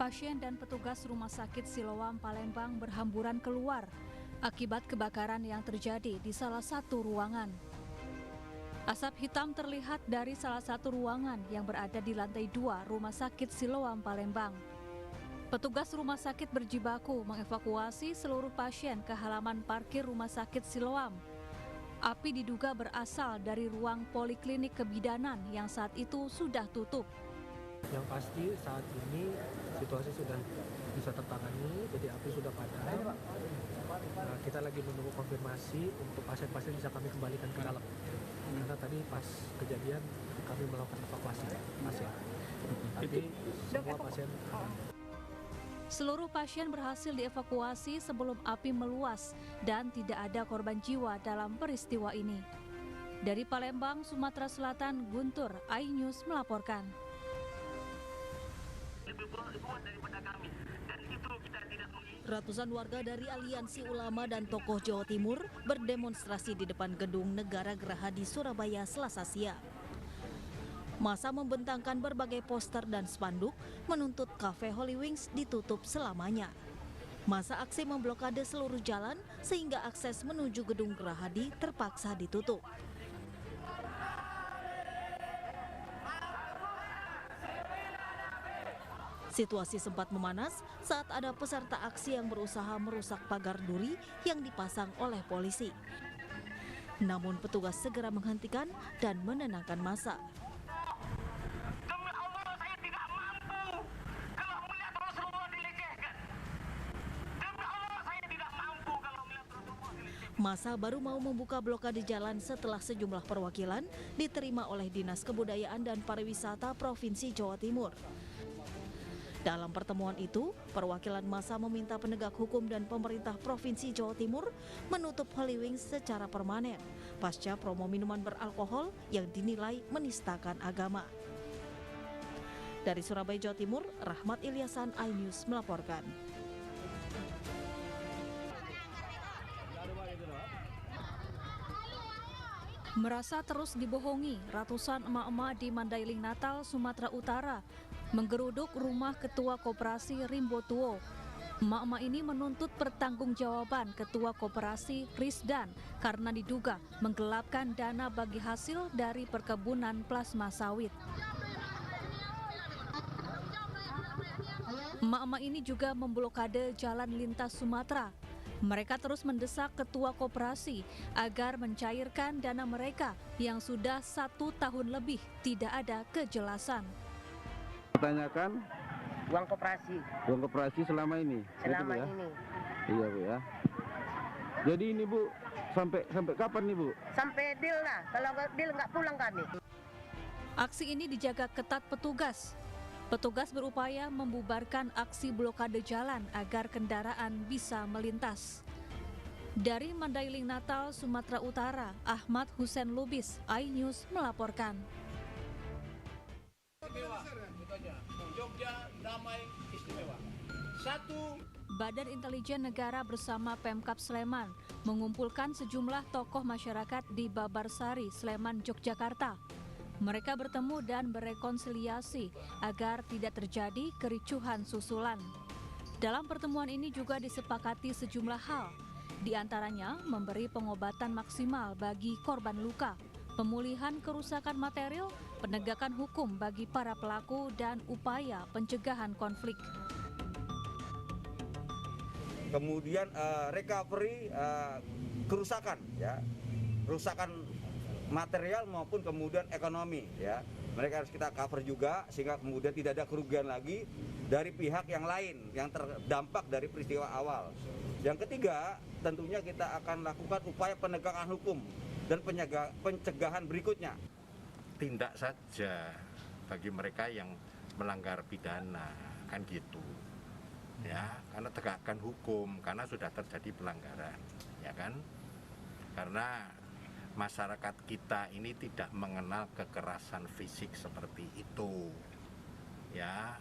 Pasien dan petugas Rumah Sakit Siloam Palembang berhamburan keluar akibat kebakaran yang terjadi di salah satu ruangan. Asap hitam terlihat dari salah satu ruangan yang berada di lantai 2 Rumah Sakit Siloam Palembang. Petugas rumah sakit berjibaku mengevakuasi seluruh pasien ke halaman parkir Rumah Sakit Siloam. Api diduga berasal dari ruang poliklinik kebidanan yang saat itu sudah tutup. Yang pasti saat ini situasi sudah bisa tertangani, jadi api sudah padam. Kita lagi menunggu konfirmasi untuk pasien-pasien bisa kami kembalikan ke dalam. Karena tadi pas kejadian kami melakukan evakuasi pasien. Tapi semua pasien Seluruh pasien berhasil dievakuasi sebelum api meluas dan tidak ada korban jiwa dalam peristiwa ini. Dari Palembang, Sumatera Selatan, Guntur, iNews melaporkan. Ratusan warga dari Aliansi Ulama dan Tokoh Jawa Timur berdemonstrasi di depan Gedung Negara Gerahadi Surabaya Selasa siang. Massa membentangkan berbagai poster dan spanduk menuntut Cafe Holy Wings ditutup selamanya. Massa aksi memblokade seluruh jalan sehingga akses menuju Gedung Gerahadi terpaksa ditutup. Situasi sempat memanas saat ada peserta aksi yang berusaha merusak pagar duri yang dipasang oleh polisi. Namun petugas segera menghentikan dan menenangkan massa. Massa baru mau membuka blokade jalan setelah sejumlah perwakilan diterima oleh Dinas Kebudayaan dan Pariwisata Provinsi Jawa Timur. Dalam pertemuan itu, perwakilan massa meminta penegak hukum dan pemerintah Provinsi Jawa Timur menutup Holy Wings secara permanen pasca promo minuman beralkohol yang dinilai menistakan agama. Dari Surabaya, Jawa Timur, Rahmat Ilyasan, iNews melaporkan. Merasa terus dibohongi, ratusan emak-emak di Mandailing Natal, Sumatera Utara menggeruduk rumah Ketua Koperasi Rimbo Tuo. Emak-emak ini menuntut pertanggungjawaban Ketua Koperasi Risdan karena diduga menggelapkan dana bagi hasil dari perkebunan plasma sawit. Emak-emak ini juga memblokade jalan lintas Sumatera. Mereka terus mendesak Ketua Koperasi agar mencairkan dana mereka yang sudah 1 tahun lebih tidak ada kejelasan. Tanyakan uang koperasi selama ini. selama ya? ini. Iya Bu ya. Jadi ini Bu sampai kapan nih Bu? Sampai deal lah, kalau nggak deal nggak pulang kami. Aksi ini dijaga ketat petugas. Petugas berupaya membubarkan aksi blokade jalan agar kendaraan bisa melintas. Dari Mandailing Natal, Sumatera Utara, Ahmad Hussein Lubis, iNews melaporkan. Jogja damai istimewa. Badan Intelijen Negara bersama Pemkab Sleman mengumpulkan sejumlah tokoh masyarakat di Babarsari, Sleman, Yogyakarta. Mereka bertemu dan berekonsiliasi agar tidak terjadi kericuhan susulan. Dalam pertemuan ini juga disepakati sejumlah hal, di antaranya memberi pengobatan maksimal bagi korban luka, pemulihan kerusakan material, penegakan hukum bagi para pelaku, dan upaya pencegahan konflik. Kemudian recovery kerusakan, ya, kerusakan material maupun kemudian ekonomi, ya. Mereka harus kita cover juga sehingga kemudian tidak ada kerugian lagi dari pihak yang lain yang terdampak dari peristiwa awal. Yang ketiga, tentunya kita akan lakukan upaya penegakan hukum dan pencegahan berikutnya. Tindak saja bagi mereka yang melanggar pidana, kan gitu. Ya, karena tegakkan hukum karena sudah terjadi pelanggaran, ya kan? Karena masyarakat kita ini tidak mengenal kekerasan fisik seperti itu, ya.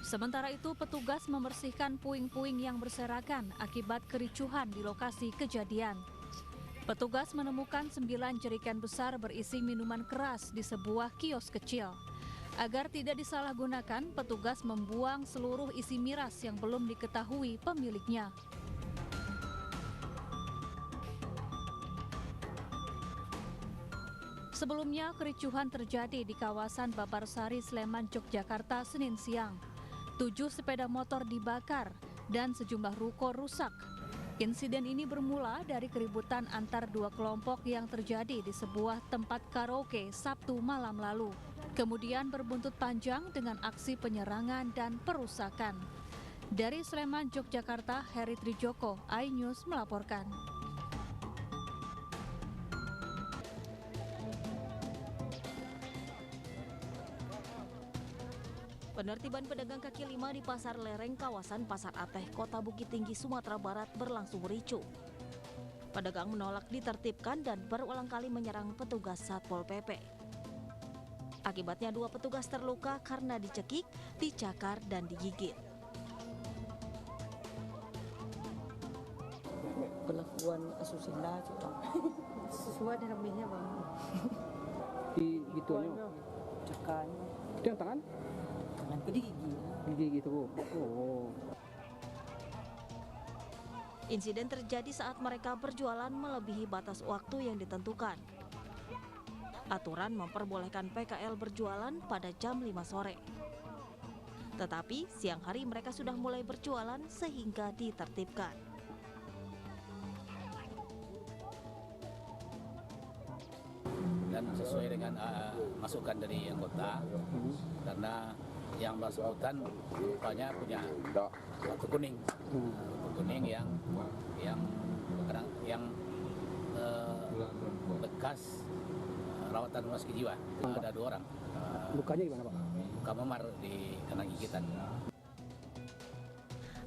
Sementara itu, petugas membersihkan puing-puing yang berserakan akibat kericuhan di lokasi kejadian. Petugas menemukan 9 jerigen besar berisi minuman keras di sebuah kios kecil. Agar tidak disalahgunakan, petugas membuang seluruh isi miras yang belum diketahui pemiliknya. Sebelumnya, kericuhan terjadi di kawasan Babarsari, Sleman, Yogyakarta, Senin siang. 7 sepeda motor dibakar dan sejumlah ruko rusak. Insiden ini bermula dari keributan antar dua kelompok yang terjadi di sebuah tempat karaoke Sabtu malam lalu. Kemudian berbuntut panjang dengan aksi penyerangan dan perusakan. Dari Sleman, Yogyakarta, Heri Trijoko, iNews melaporkan. Penertiban pedagang kaki lima di Pasar Lereng, kawasan Pasar Ateh, Kota Bukit Tinggi, Sumatera Barat berlangsung ricuh. Pedagang menolak ditertibkan dan berulang kali menyerang petugas Satpol PP. Akibatnya 2 petugas terluka karena dicekik, dicakar, dan digigit. Perlakuan asusila coba. Sesuai dengan namanya bang. Di gituannya. Cekanya. Itu yang tangan? Tangan ke di gigi. Gigi gitu Bu. Oh. Insiden terjadi saat mereka berjualan melebihi batas waktu yang ditentukan. Aturan memperbolehkan PKL berjualan pada jam 5 sore. Tetapi siang hari mereka sudah mulai berjualan sehingga ditertibkan. Dan sesuai dengan masukan dari anggota, karena yang bersangkutan rupanya punya kartu kuning, yang bekas rawatan rumah sakit jiwa. Ada 2 orang. Lukanya gimana Pak? Luka memar di kena gigitan.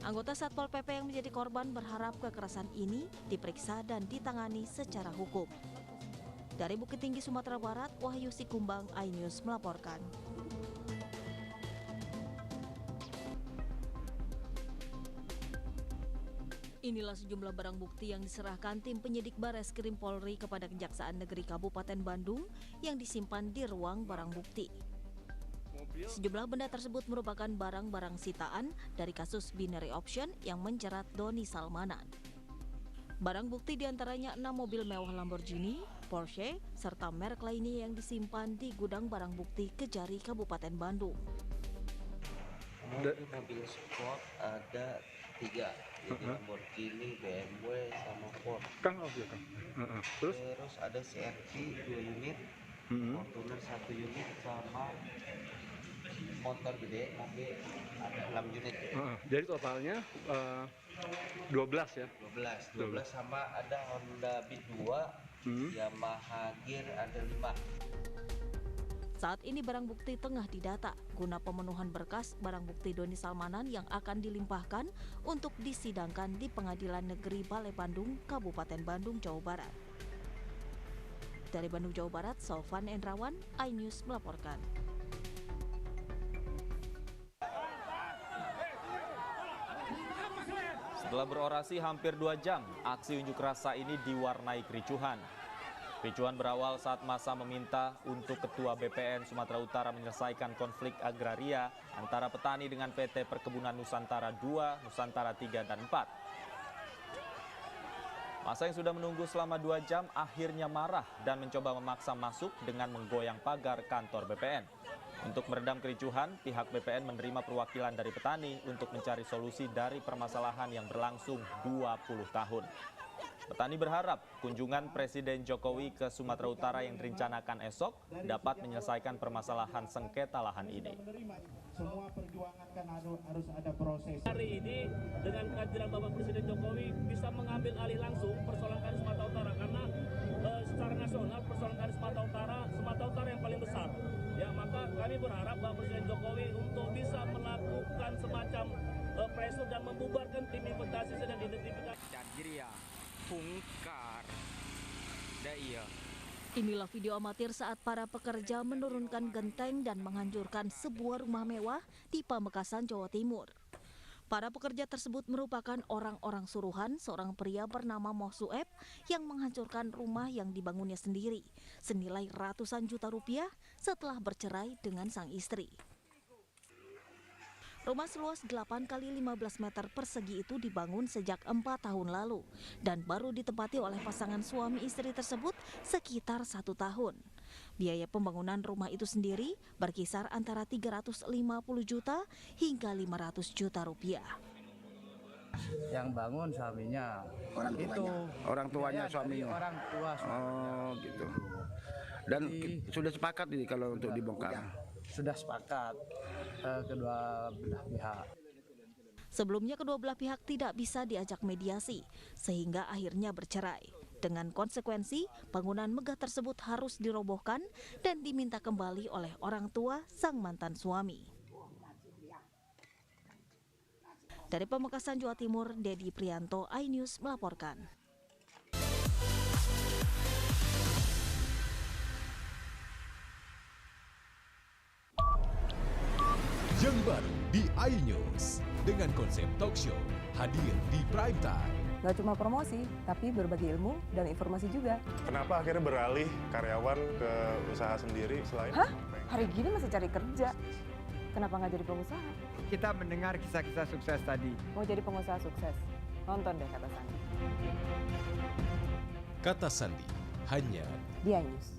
Anggota Satpol PP yang menjadi korban berharap kekerasan ini diperiksa dan ditangani secara hukum. Dari Bukit Tinggi, Sumatera Barat, Wahyu Sikumbang, iNews melaporkan. Inilah sejumlah barang bukti yang diserahkan tim penyidik Bareskrim Polri kepada Kejaksaan Negeri Kabupaten Bandung yang disimpan di ruang barang bukti. Sejumlah benda tersebut merupakan barang-barang sitaan dari kasus binary option yang menjerat Doni Salmanan. Barang bukti diantaranya 6 mobil mewah Lamborghini, Porsche, serta merek lainnya yang disimpan di gudang barang bukti Kejari, Kabupaten Bandung. Mobil sport ada 3, jadi Lamborghini, BMW, sama Ford. Terus ada CRV 2 unit, Fortuner 1 unit, sama motor gede, mobil ada 6 unit. Jadi totalnya 12 ya? 12 sama ada Honda Beat 2, Yamaha Gear ada 5. Saat ini barang bukti tengah didata guna pemenuhan berkas barang bukti Doni Salmanan yang akan dilimpahkan untuk disidangkan di Pengadilan Negeri Balai Bandung, Kabupaten Bandung, Jawa Barat. Dari Bandung, Jawa Barat, Sofan Endrawan, iNews melaporkan. Setelah berorasi hampir 2 jam, aksi unjuk rasa ini diwarnai kericuhan. Kericuhan berawal saat massa meminta untuk Ketua BPN Sumatera Utara menyelesaikan konflik agraria antara petani dengan PT Perkebunan Nusantara 2, Nusantara 3, dan 4. Massa yang sudah menunggu selama 2 jam akhirnya marah dan mencoba memaksa masuk dengan menggoyang pagar kantor BPN. Untuk meredam kericuhan, pihak BPN menerima perwakilan dari petani untuk mencari solusi dari permasalahan yang berlangsung 20 tahun. Petani berharap kunjungan Presiden Jokowi ke Sumatera Utara yang direncanakan esok dapat menyelesaikan permasalahan sengketa lahan ini. Semua perjuangan kan harus ada proses. Hari ini dengan kehadiran Bapak Presiden Jokowi bisa mengambil alih langsung persoalan kali Sumatera Utara, karena secara nasional persoalan kali Sumatera Utara yang paling besar. Ya, maka kami berharap Bapak Presiden Jokowi untuk bisa melakukan semacam pressure dan membubarkan tim investasi dan identifikasi. Inilah video amatir saat para pekerja menurunkan genteng dan menghancurkan sebuah rumah mewah di Pamekasan, Jawa Timur. Para pekerja tersebut merupakan orang-orang suruhan seorang pria bernama Moh Sueb yang menghancurkan rumah yang dibangunnya sendiri senilai ratusan juta rupiah setelah bercerai dengan sang istri. Rumah seluas 8 kali 15 meter persegi itu dibangun sejak 4 tahun lalu dan baru ditempati oleh pasangan suami istri tersebut sekitar 1 tahun. Biaya pembangunan rumah itu sendiri berkisar antara 350 juta hingga 500 juta rupiah. Yang bangun suaminya, orang tuanya suaminya. Orang tua suaminya. Oh gitu. Dan sudah sepakat ini kalau untuk dibongkar. Sudah sepakat kedua belah pihak. Sebelumnya kedua belah pihak tidak bisa diajak mediasi sehingga akhirnya bercerai. Dengan konsekuensi, bangunan megah tersebut harus dirobohkan dan diminta kembali oleh orang tua sang mantan suami. Dari Pamekasan, Jawa Timur, Dedi Prianto, iNews melaporkan. Yang baru di iNews dengan konsep talk show hadir di prime time. Gak cuma promosi, tapi berbagi ilmu dan informasi juga. Kenapa akhirnya beralih karyawan ke usaha sendiri selain? Hah? Hari gini masih cari kerja. Kenapa nggak jadi pengusaha? Kita mendengar kisah-kisah sukses tadi. Mau jadi pengusaha sukses? Nonton deh Kata Sandi. Kata Sandi, hanya di iNews.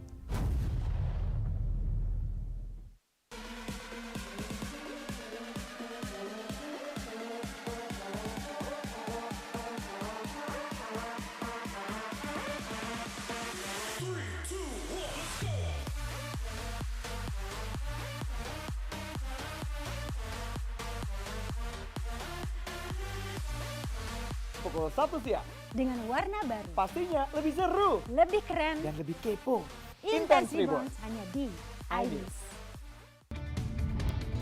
Pukul 1 siang. Dengan warna baru. Pastinya lebih seru. Lebih keren. Dan lebih kepo. Intense Reborn hanya di iNews.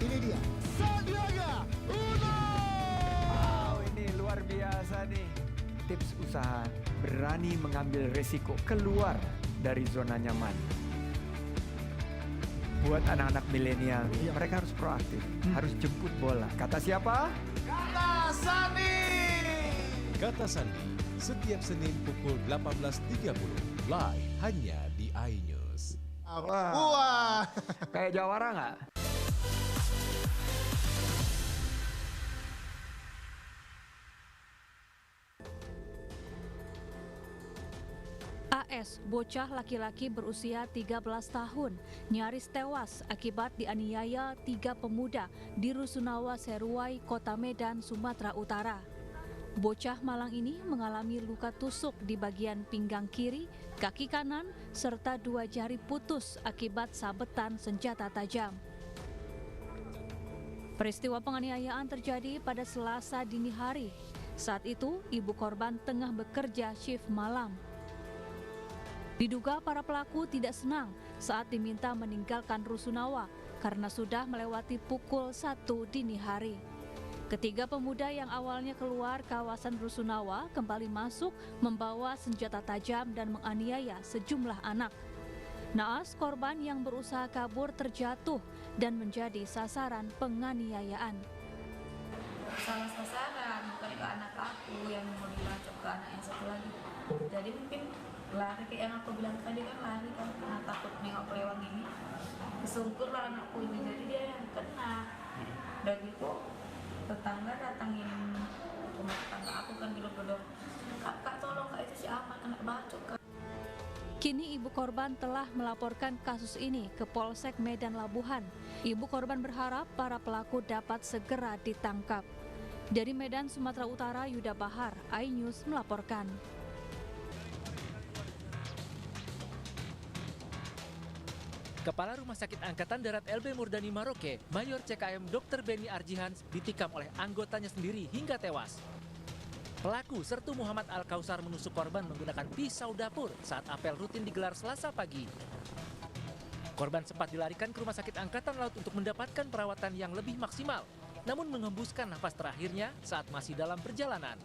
Ini dia. Sandiaga Uno. Wow, ini luar biasa nih. Tips usaha berani mengambil resiko keluar dari zona nyaman. Buat anak-anak milenial, mereka harus proaktif, harus jemput bola. Kata siapa? Kata Sandi. Kata Sandi, setiap Senin pukul 18.30, live hanya di iNews. Wah. Kayak jawara nggak? AS, bocah laki-laki berusia 13 tahun, nyaris tewas akibat dianiaya 3 pemuda di Rusunawa Seruai, Kota Medan, Sumatera Utara. Bocah malang ini mengalami luka tusuk di bagian pinggang kiri, kaki kanan, serta 2 jari putus akibat sabetan senjata tajam. Peristiwa penganiayaan terjadi pada Selasa dini hari. Saat itu, ibu korban tengah bekerja shift malam. Diduga para pelaku tidak senang saat diminta meninggalkan Rusunawa karena sudah melewati pukul 1 dini hari. Ketiga pemuda yang awalnya keluar kawasan Rusunawa kembali masuk membawa senjata tajam dan menganiaya sejumlah anak. Naas korban yang berusaha kabur terjatuh dan menjadi sasaran penganiayaan. Salah sasaran, bukan ke anak aku yang mau dilacak ke anak yang satu lagi. Jadi mungkin lari kayak yang aku bilang tadi kan lari kan karena takut nengok lewat gini. Kesungkur lah anakku ini, jadi dia yang kena. Dan gitu tetangga datangin rumah tetangga aku kan bilang-bilang, kak tolong kak itu si Ahmad kena bacok kak. Kini ibu korban telah melaporkan kasus ini ke Polsek Medan Labuhan. Ibu korban berharap para pelaku dapat segera ditangkap. Dari Medan, Sumatera Utara, Yuda Bahar, iNews melaporkan. Kepala Rumah Sakit Angkatan Darat LB Murdani Maroke, Mayor CKM Dr. Beni Arjihan ditikam oleh anggotanya sendiri hingga tewas. Pelaku Sertu Muhammad Al-Kausar menusuk korban menggunakan pisau dapur saat apel rutin digelar Selasa pagi. Korban sempat dilarikan ke Rumah Sakit Angkatan Laut untuk mendapatkan perawatan yang lebih maksimal, namun menghembuskan nafas terakhirnya saat masih dalam perjalanan.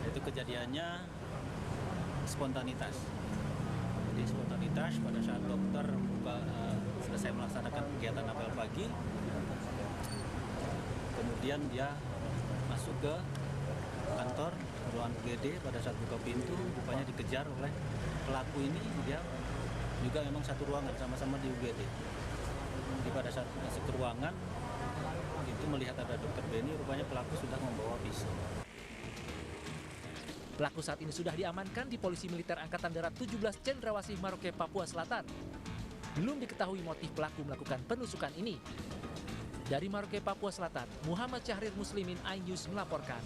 Itu kejadiannya spontanitas. Jadi spontanitas pada saat dokter selesai melaksanakan kegiatan apel pagi. Kemudian dia masuk ke kantor ruangan UGD. Pada saat buka pintu, rupanya dikejar oleh pelaku ini. Dia juga memang satu ruangan, sama-sama di UGD. Jadi pada saat masuk ke ruangan, itu melihat ada Dr. Benny, rupanya pelaku sudah membawa pisau. Pelaku saat ini sudah diamankan di Polisi Militer Angkatan Darat 17 Cendrawasih Maroke, Papua Selatan. Belum diketahui motif pelaku melakukan penusukan ini. Dari Maroke, Papua Selatan, Muhammad Syahrir Muslimin, iNews melaporkan.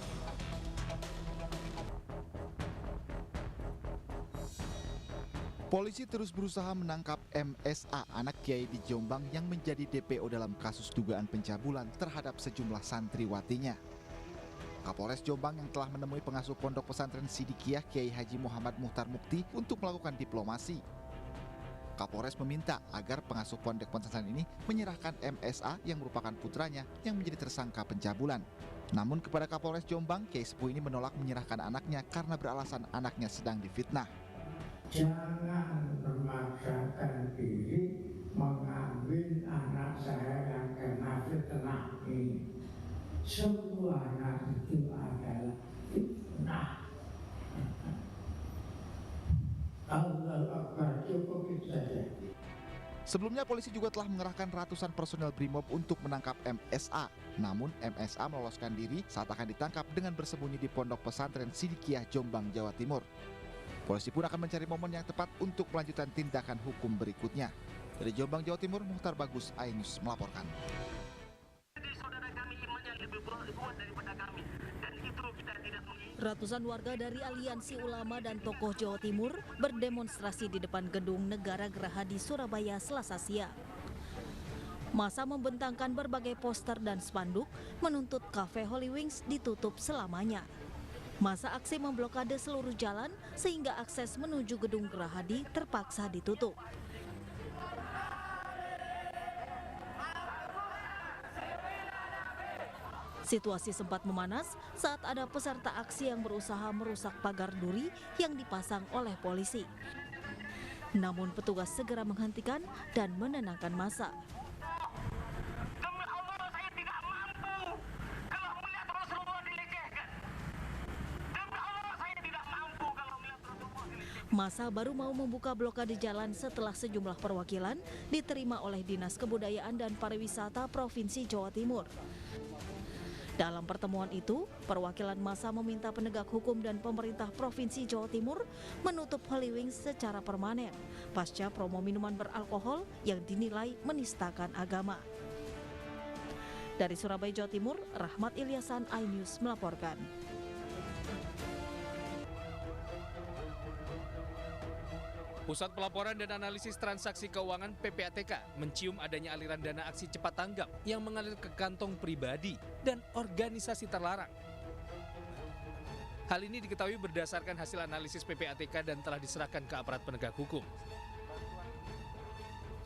Polisi terus berusaha menangkap MSA, anak kiai di Jombang yang menjadi DPO dalam kasus dugaan pencabulan terhadap sejumlah santriwatinya. Kapolres Jombang yang telah menemui pengasuh pondok pesantren Sidikiyah Kiai Haji Muhammad Muhtar Mukti untuk melakukan diplomasi. Kapolres meminta agar pengasuh pondok pesantren ini menyerahkan MSA yang merupakan putranya yang menjadi tersangka pencabulan. Namun kepada Kapolres Jombang, Kiai Sepuh ini menolak menyerahkan anaknya karena beralasan anaknya sedang difitnah. Jangan memaksakan diri mengambil anak saya yang kena fitnah ini. Semua anak itu adalah fitnah. Allah Akbar, cukup itu saja. Sebelumnya polisi juga telah mengerahkan ratusan personel BRIMOB untuk menangkap MSA. Namun MSA meloloskan diri saat akan ditangkap dengan bersembunyi di pondok pesantren Sidikiyah Jombang, Jawa Timur. Polisi pun akan mencari momen yang tepat untuk melanjutkan tindakan hukum berikutnya. Dari Jombang, Jawa Timur, Muhtar Bagus, iNews melaporkan. Ratusan warga dari Aliansi Ulama dan tokoh Jawa Timur berdemonstrasi di depan Gedung Negara Gerahadi Surabaya Selasa siang. Massa membentangkan berbagai poster dan spanduk menuntut Cafe Holy Wings ditutup selamanya. Massa aksi memblokade seluruh jalan sehingga akses menuju Gedung Gerahadi terpaksa ditutup. Situasi sempat memanas saat ada peserta aksi yang berusaha merusak pagar duri yang dipasang oleh polisi. Namun petugas segera menghentikan dan menenangkan massa. Massa baru mau membuka blokade jalan setelah sejumlah perwakilan diterima oleh Dinas Kebudayaan dan Pariwisata Provinsi Jawa Timur. Dalam pertemuan itu, perwakilan massa meminta penegak hukum dan pemerintah Provinsi Jawa Timur menutup Holy Wings secara permanen pasca promo minuman beralkohol yang dinilai menistakan agama. Dari Surabaya, Jawa Timur, Rahmat Ilyasan, iNews melaporkan. Pusat Pelaporan dan Analisis Transaksi Keuangan PPATK mencium adanya aliran dana aksi cepat tanggap yang mengalir ke kantong pribadi dan organisasi terlarang. Hal ini diketahui berdasarkan hasil analisis PPATK dan telah diserahkan ke aparat penegak hukum.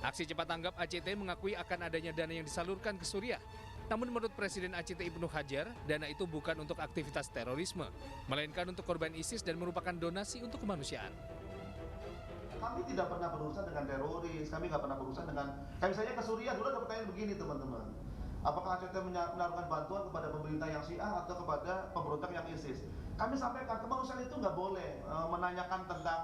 Aksi cepat tanggap ACT mengakui akan adanya dana yang disalurkan ke Suriah. Namun menurut Presiden ACT Ibnu Hajar, dana itu bukan untuk aktivitas terorisme, melainkan untuk korban ISIS dan merupakan donasi untuk kemanusiaan. Kami tidak pernah berurusan dengan teroris, kami nggak pernah berurusan dengan, kayak misalnya ke Suriah dulu ada pertanyaan begini teman-teman. Apakah ACT menaruhkan bantuan kepada pemerintah yang Syiah atau kepada pemberontak yang ISIS? Kami sampaikan kemanusiaan itu nggak boleh menanyakan tentang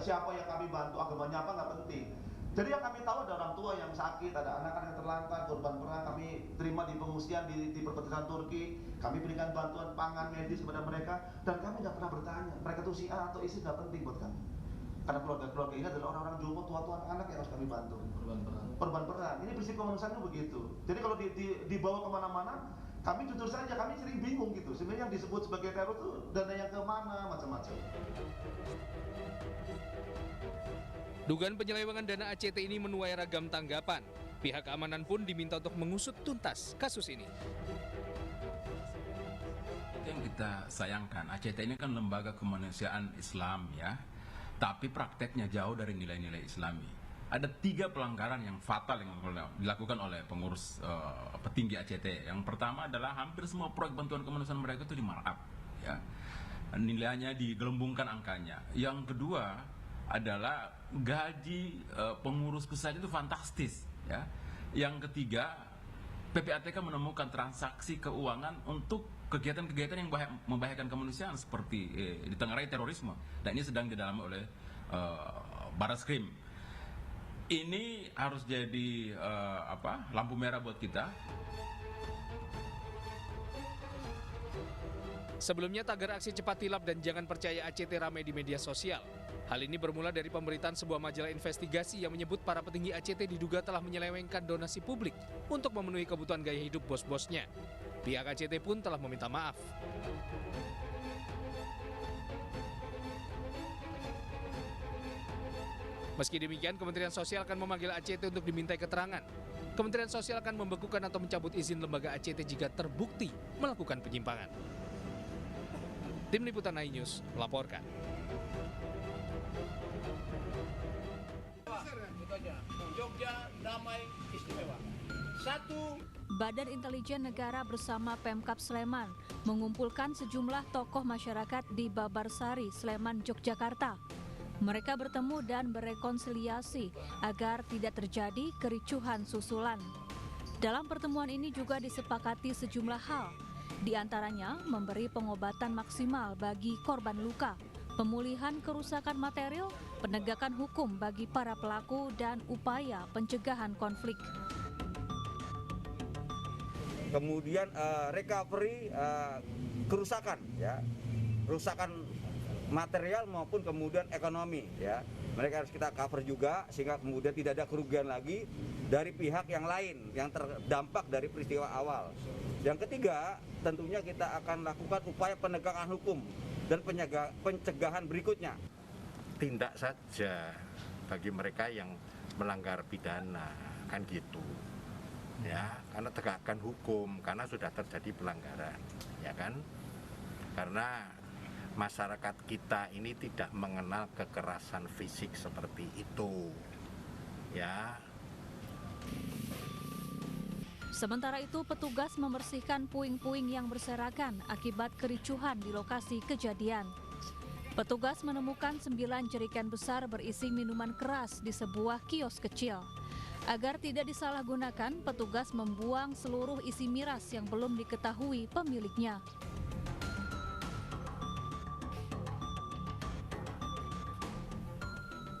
siapa yang kami bantu, agamanya apa, nggak penting. Jadi yang kami tahu ada orang tua yang sakit, ada anak-anak yang terlantar, korban perang, kami terima di pengungsian di perbatasan Turki, kami berikan bantuan pangan medis kepada mereka, dan kami nggak pernah bertanya mereka itu Syiah atau ISIS, nggak penting buat kami. Karena keluarga-keluarga ini adalah orang-orang jumbo, tua-tua anak yang harus kami bantu. Korban perang. Ini prinsip kemanusiaan itu begitu. Jadi kalau dibawa kemana-mana, kami jujur saja, kami sering bingung gitu. Sebenarnya yang disebut sebagai teror itu dana yang kemana, macam-macam. Dugaan penyelewengan dana ACT ini menuai ragam tanggapan. Pihak keamanan pun diminta untuk mengusut tuntas kasus ini. Itu yang kita sayangkan. ACT ini kan lembaga kemanusiaan Islam ya. Tapi prakteknya jauh dari nilai-nilai Islami. Ada 3 pelanggaran yang fatal yang dilakukan oleh pengurus petinggi ACT. Yang pertama adalah hampir semua proyek bantuan kemanusiaan mereka itu di markup, ya. Nilainya digelembungkan angkanya. Yang kedua, adalah gaji pengurusku saja itu fantastis, ya. Yang ketiga, PPATK menemukan transaksi keuangan untuk kegiatan-kegiatan yang membahayakan kemanusiaan seperti ditengarai terorisme, dan ini sedang didalami oleh Baraskrim. Ini harus jadi lampu merah buat kita. Sebelumnya tagar aksi cepat tilap dan jangan percaya ACT ramai di media sosial. Hal ini bermula dari pemberitaan sebuah majalah investigasi yang menyebut para petinggi ACT diduga telah menyelewengkan donasi publik untuk memenuhi kebutuhan gaya hidup bos-bosnya. Pihak ACT pun telah meminta maaf. Meski demikian, Kementerian Sosial akan memanggil ACT untuk dimintai keterangan. Kementerian Sosial akan membekukan atau mencabut izin lembaga ACT jika terbukti melakukan penyimpangan. Tim Liputan iNews melaporkan. Jogja damai istimewa. Badan Intelijen Negara bersama Pemkab Sleman mengumpulkan sejumlah tokoh masyarakat di Babarsari, Sleman, Yogyakarta. Mereka bertemu dan berekonsiliasi agar tidak terjadi kericuhan susulan. Dalam pertemuan ini juga disepakati sejumlah hal, di antaranya memberi pengobatan maksimal bagi korban luka, pemulihan kerusakan material, penegakan hukum bagi para pelaku, dan upaya pencegahan konflik. Kemudian recovery kerusakan, ya, kerusakan material maupun kemudian ekonomi, ya. Mereka harus kita cover juga sehingga kemudian tidak ada kerugian lagi dari pihak yang lain yang terdampak dari peristiwa awal. Yang ketiga, tentunya kita akan lakukan upaya penegakan hukum dan pencegahan berikutnya. Tindak saja bagi mereka yang melanggar pidana, kan gitu. Ya, karena tegakkan hukum, karena sudah terjadi pelanggaran, ya kan? Karena masyarakat kita ini tidak mengenal kekerasan fisik seperti itu, ya. Sementara itu, petugas membersihkan puing-puing yang berserakan akibat kericuhan di lokasi kejadian. Petugas menemukan 9 jerigen besar berisi minuman keras di sebuah kios kecil. Agar tidak disalahgunakan, petugas membuang seluruh isi miras yang belum diketahui pemiliknya.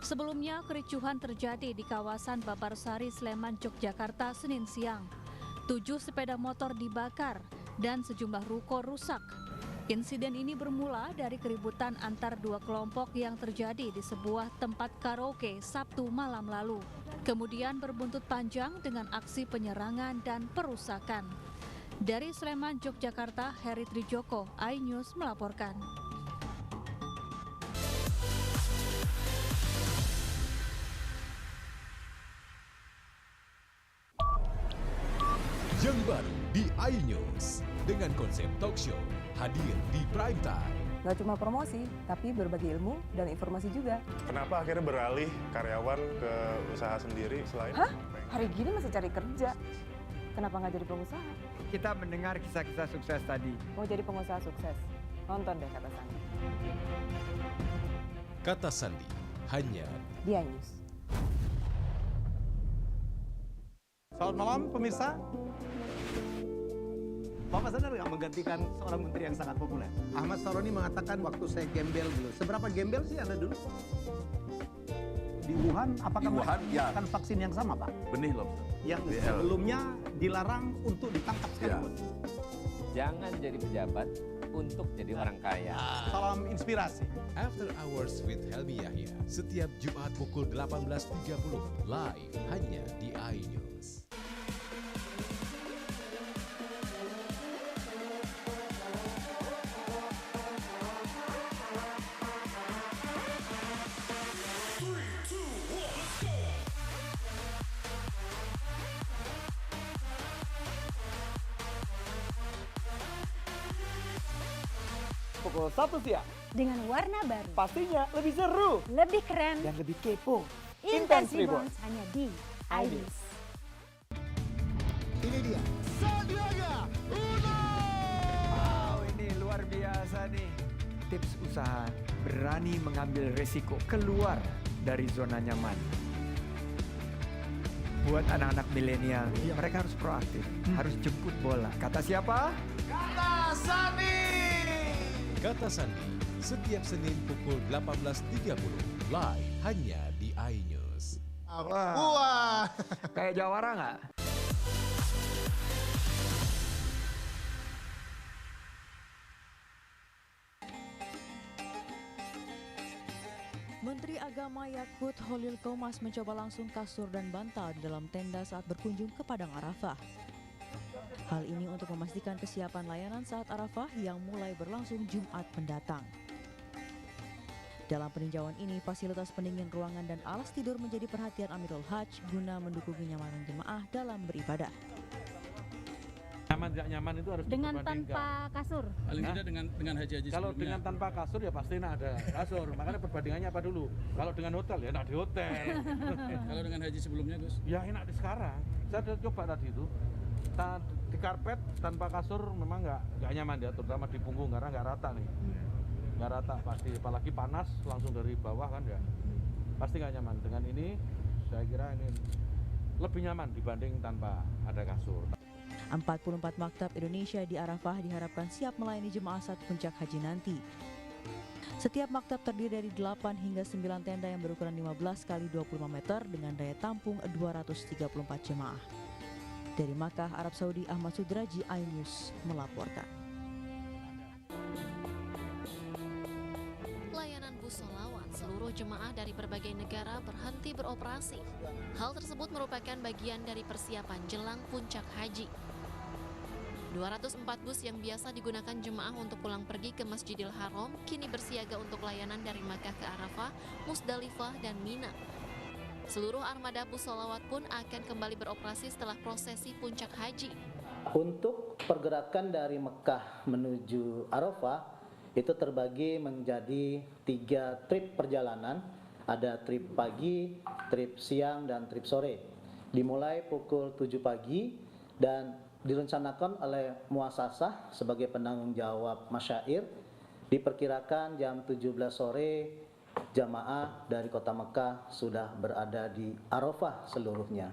Sebelumnya, kericuhan terjadi di kawasan Babarsari, Sleman, Yogyakarta, Senin siang. 7 sepeda motor dibakar dan sejumlah ruko rusak. Insiden ini bermula dari keributan antar dua kelompok yang terjadi di sebuah tempat karaoke Sabtu malam lalu. Kemudian berbuntut panjang dengan aksi penyerangan dan perusakan. Dari Sleman, Yogyakarta, Heri Trijoko, iNews melaporkan. Yang baru di iNews dengan konsep talk show hadir di prime time. Gak cuma promosi, tapi berbagi ilmu dan informasi juga. Kenapa akhirnya beralih karyawan ke usaha sendiri selain? Hah? Hari gini masih cari kerja. Kenapa nggak jadi pengusaha? Kita mendengar kisah-kisah sukses tadi. Mau jadi pengusaha sukses? Nonton deh Kata Sandi. Kata Sandi hanya di iNews. Selamat malam pemirsa. Bapak sadar nggak menggantikan seorang menteri yang sangat populer? Ahmad Saroni mengatakan waktu saya gembel dulu. Seberapa gembel sih Anda dulu? Di Wuhan, apakah Wuhan, ya. menggunakan vaksin yang sama, Pak? Benih lobster. Yang sebelumnya dilarang untuk ditangkap sekalipun. Jangan jadi pejabat untuk jadi orang kaya. Salam inspirasi. After Hours with Helmi Yahya setiap Jumat pukul 18.30 live hanya di iNews. Pukul 1 siang. Dengan warna baru. Pastinya lebih seru. Lebih keren. Dan lebih kepo. Intense Reborn hanya di iNews. Ini dia. Sandiaga Uno! Wow, ini luar biasa nih. Tips usaha berani mengambil resiko keluar dari zona nyaman. Buat anak-anak milenial, mereka harus proaktif, harus jemput bola. Kata siapa? Kata Sandi. Kata Sandi, setiap Senin pukul 18.30, live hanya di iNews. Wah, kayak jawara nggak? Menteri Agama Yakut Holil Qomas mencoba langsung kasur dan bantal di dalam tenda saat berkunjung ke Padang Arafah. Hal ini untuk memastikan kesiapan layanan saat Arafah yang mulai berlangsung Jumat mendatang. Dalam peninjauan ini, fasilitas pendingin ruangan dan alas tidur menjadi perhatian Amirul Hajj guna mendukung kenyamanan jemaah dalam beribadah. Nyaman tidak nyaman itu harus dengan tanpa kasur. Paling tidak dengan haji-haji. Kalau dengan tanpa kasur ya pasti ada kasur. Makanya perbandingannya apa dulu? Kalau dengan hotel ya enak di hotel. Kalau dengan haji sebelumnya, Gus? Ya enak di sekarang. Saya sudah coba tadi itu. Di karpet tanpa kasur memang nggak nyaman dia, terutama di punggung karena nggak rata nih. Nggak rata pasti, apalagi panas langsung dari bawah kan ya. Pasti nggak nyaman. Dengan ini saya kira ini lebih nyaman dibanding tanpa ada kasur. 44 maktab Indonesia di Arafah diharapkan siap melayani jemaah saat puncak haji nanti. Setiap maktab terdiri dari 8 hingga 9 tenda yang berukuran 15 x 25 meter dengan daya tampung 234 jemaah. Dari Makkah, Arab Saudi, Ahmad Sudraji, iNews melaporkan. Layanan bus sholawat seluruh jemaah dari berbagai negara berhenti beroperasi. Hal tersebut merupakan bagian dari persiapan jelang puncak haji. 204 bus yang biasa digunakan jemaah untuk pulang pergi ke Masjidil Haram kini bersiaga untuk layanan dari Makkah ke Arafah, Musdalifah, dan Mina. Seluruh armada bus sholawat pun akan kembali beroperasi setelah prosesi puncak haji. Untuk pergerakan dari Mekah menuju Arafah itu terbagi menjadi 3 trip perjalanan. Ada trip pagi, trip siang, dan trip sore. Dimulai pukul 7 pagi dan direncanakan oleh muasasah sebagai penanggung jawab masyair. Diperkirakan jam 17 sore jamaah dari kota Mekah sudah berada di Arafah seluruhnya.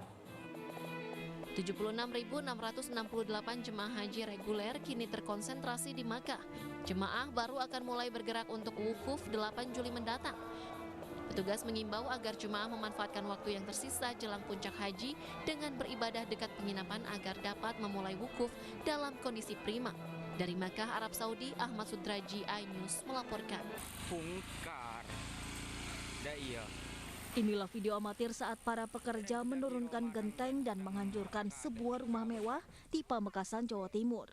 76.668 jemaah haji reguler kini terkonsentrasi di Makkah. Jemaah baru akan mulai bergerak untuk wukuf 8 Juli mendatang. Petugas mengimbau agar jemaah memanfaatkan waktu yang tersisa jelang puncak haji dengan beribadah dekat penginapan agar dapat memulai wukuf dalam kondisi prima. Dari Makkah, Arab Saudi, Ahmad Sudraji, iNews melaporkan. Inilah video amatir saat para pekerja menurunkan genteng dan menghancurkan sebuah rumah mewah di Pamekasan, Jawa Timur.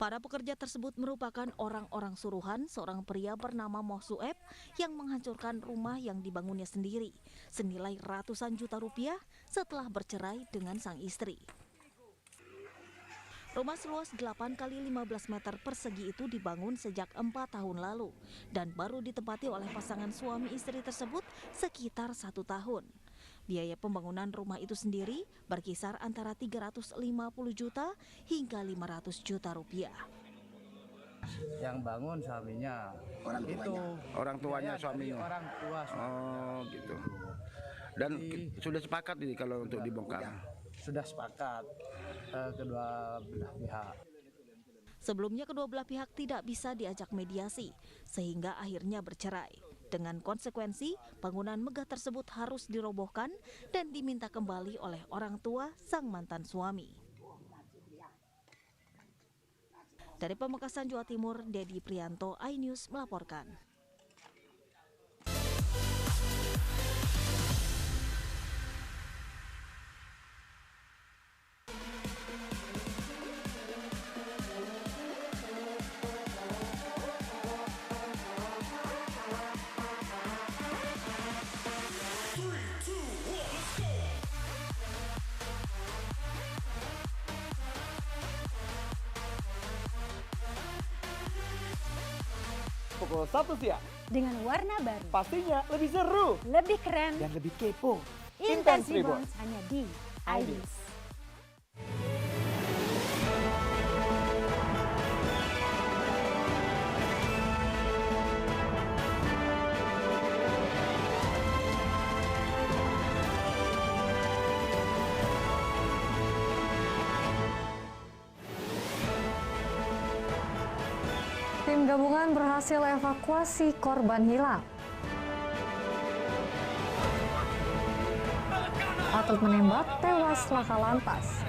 Para pekerja tersebut merupakan orang-orang suruhan seorang pria bernama Moh Sueb yang menghancurkan rumah yang dibangunnya sendiri senilai ratusan juta rupiah setelah bercerai dengan sang istri. Rumah seluas 8 x 15 meter persegi itu dibangun sejak 4 tahun lalu dan baru ditempati oleh pasangan suami istri tersebut sekitar 1 tahun. Biaya pembangunan rumah itu sendiri berkisar antara 350 juta hingga 500 juta rupiah. Yang bangun suaminya. Orang tuanya suaminya. Orang tua suaminya. Oh, gitu. Dan sudah sepakat ini kalau untuk dibongkar. Sudah sepakat kedua belah pihak. Sebelumnya kedua belah pihak tidak bisa diajak mediasi sehingga akhirnya bercerai. Dengan konsekuensi, bangunan megah tersebut harus dirobohkan dan diminta kembali oleh orang tua sang mantan suami. Dari Pamekasan, Jawa Timur, Dedi Prianto, iNews melaporkan. Pukul 1 siang. Dengan warna baru. Pastinya lebih seru. Lebih keren. Dan lebih kepo. Intense Reborn hanya di iNews. Tim gabungan berhasil evakuasi korban hilang. Atlet menembak tewas laka lantas.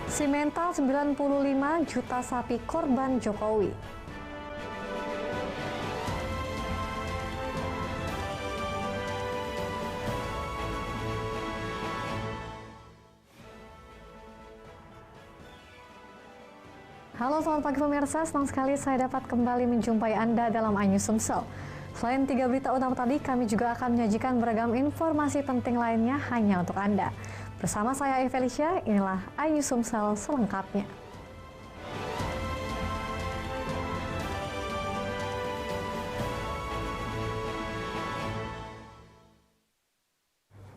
Simental 95 juta sapi korban Jokowi. Halo, selamat pagi pemirsa. Senang sekali saya dapat kembali menjumpai Anda dalam iNews Sumsel. Selain 3 berita utama tadi, kami juga akan menyajikan beragam informasi penting lainnya hanya untuk Anda. Bersama saya Felicia, inilah iNews Sumsel selengkapnya.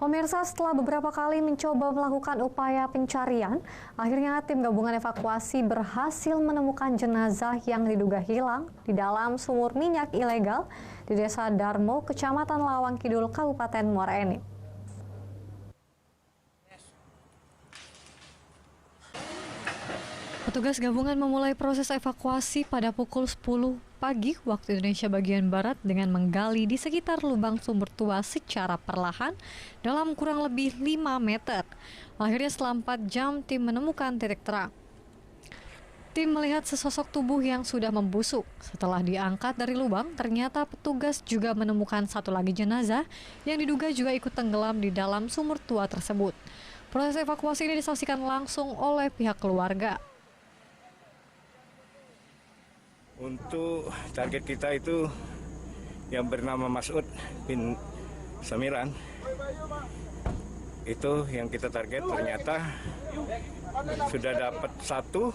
Pemirsa, setelah beberapa kali mencoba melakukan upaya pencarian, akhirnya tim gabungan evakuasi berhasil menemukan jenazah yang diduga hilang di dalam sumur minyak ilegal di Desa Darmo, Kecamatan Lawang Kidul, Kabupaten Muara Enim. Petugas gabungan memulai proses evakuasi pada pukul 10 pagi waktu Indonesia bagian Barat dengan menggali di sekitar lubang sumur tua secara perlahan dalam kurang lebih 5 meter. Akhirnya setelah 4 jam tim menemukan titik terang. Tim melihat sesosok tubuh yang sudah membusuk. Setelah diangkat dari lubang, ternyata petugas juga menemukan satu lagi jenazah yang diduga juga ikut tenggelam di dalam sumur tua tersebut. Proses evakuasi ini disaksikan langsung oleh pihak keluarga. Untuk target kita itu yang bernama Mas'ud bin Samiran, itu yang kita target, ternyata sudah dapat satu.